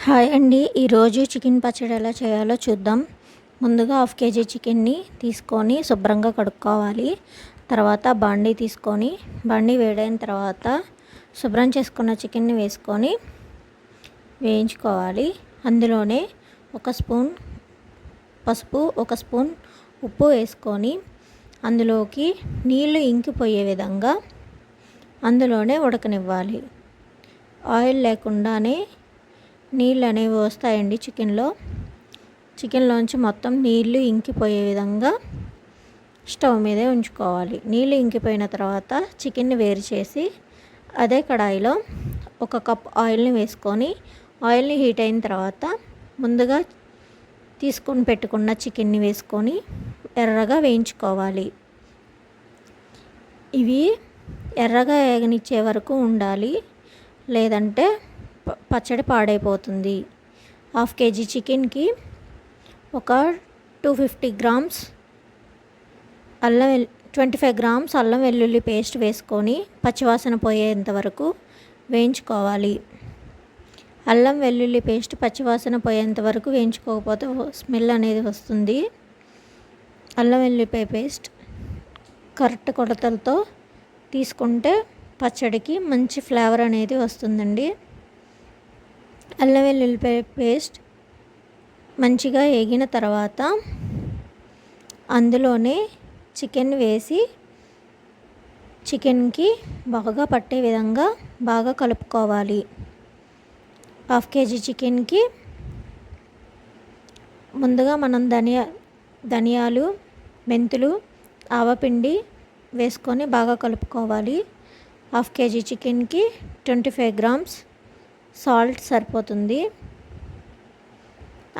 Hi అండి. ఈరోజు chicken పచ్చడి ఎలా చేయాలో చూద్దాం. ముందుగా హాఫ్ కేజీ చికెన్ని తీసుకొని శుభ్రంగా కడుక్కోవాలి. తర్వాత బాండీ తీసుకొని బాండీ వేడైన తర్వాత శుభ్రం చేసుకున్న చికెన్ని వేసుకొని వేయించుకోవాలి. అందులోనే 1 స్పూన్ పసుపు, 1 స్పూన్ ఉప్పు వేసుకొని అందులోకి నీళ్లు ఇంకిపోయే విధంగా అందులోనే ఉడకనివ్వాలి. ఆయిల్ లేకుండానే నీళ్ళు అనేవి వస్తాయండి చికెన్లోంచి మొత్తం నీళ్ళు ఇంకిపోయే విధంగా స్టవ్ మీదే ఉంచుకోవాలి. నీళ్ళు ఇంకిపోయిన తర్వాత చికెన్ని వేరు చేసి అదే కడాయిలో 1 కప్ ఆయిల్ని వేసుకొని ఆయిల్ని హీట్ అయిన తర్వాత ముందుగా తీసుకొని పెట్టుకున్న చికెన్ని వేసుకొని ఎర్రగా వేయించుకోవాలి. ఇవి ఎర్రగా వేగనిచ్చే వరకు ఉండాలి, లేదంటే పచ్చడి పాడైపోతుంది. హాఫ్ కేజీ చికెన్కి ఒక 250 గ్రామ్స్ 25 గ్రామ్స్ అల్లం వెల్లుల్లి పేస్ట్ వేసుకొని పచ్చివాసన పోయేంత వరకు వేయించుకోవాలి. అల్లం వెల్లుల్లి పేస్ట్ పచ్చివాసన పోయేంత వరకు వేయించుకోకపోతే స్మెల్ అనేది వస్తుంది. అల్లం వెల్లుల్లిపాయ పేస్ట్ కరెక్ట్ కొలతలతో తీసుకుంటే పచ్చడికి మంచి ఫ్లేవర్ అనేది వస్తుందండి. అల్లం వెల్లుల్లిపాయ పేస్ట్ మంచిగా వేగిన తర్వాత అందులోనే చికెన్ వేసి చికెన్కి బాగా పట్టే విధంగా బాగా కలుపుకోవాలి. హాఫ్ కేజీ చికెన్కి ముందుగా మనం ధనియాలు, మెంతులు, ఆవపిండి వేసుకొని బాగా కలుపుకోవాలి. హాఫ్ కేజీ చికెన్కి 25 గ్రామ్స్ సాల్ట్ సరిపోతుంది.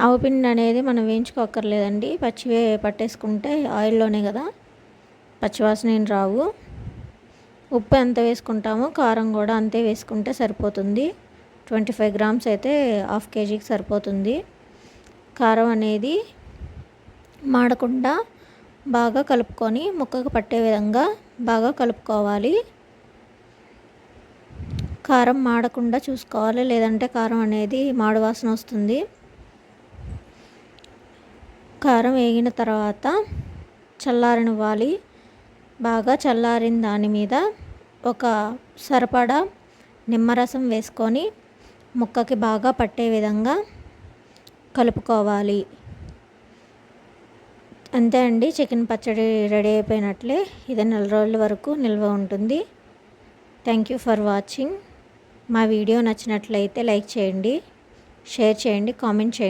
ఆవపిండి అనేది మనం వేయించుకోక్కర్లేదండి, పచ్చివే పట్టేసుకుంటే ఆయిల్లోనే కదా, పచ్చివాసన ఏం రావు. ఉప్పు ఎంత వేసుకుంటామో కారం కూడా అంతే వేసుకుంటే సరిపోతుంది. 25 గ్రామ్స్ అయితే హాఫ్ కేజీకి సరిపోతుంది. కారం అనేది మాడకుండా బాగా కలుపుకొని ముక్కకు పట్టే విధంగా బాగా కలుపుకోవాలి. కారం మాడకుండా చూసుకోవాలి, లేదంటే కారం అనేది మాడు వాసన వస్తుంది. కారం వేగిన తర్వాత చల్లారనివ్వాలి. బాగా చల్లారిన దాని మీద ఒక సరిపడా నిమ్మరసం వేసుకొని ముక్కకి బాగా పట్టే విధంగా కలుపుకోవాలి. అంతే అండి, చికెన్ పచ్చడి రెడీ అయిపోయినట్లే. ఇది 4 రోజుల వరకు నిల్వ ఉంటుంది. Thank you for watching. మా వీడియో నచ్చినట్లయితే లైక్ చేయండి, షేర్ చేయండి, కామెంట్ చేయండి.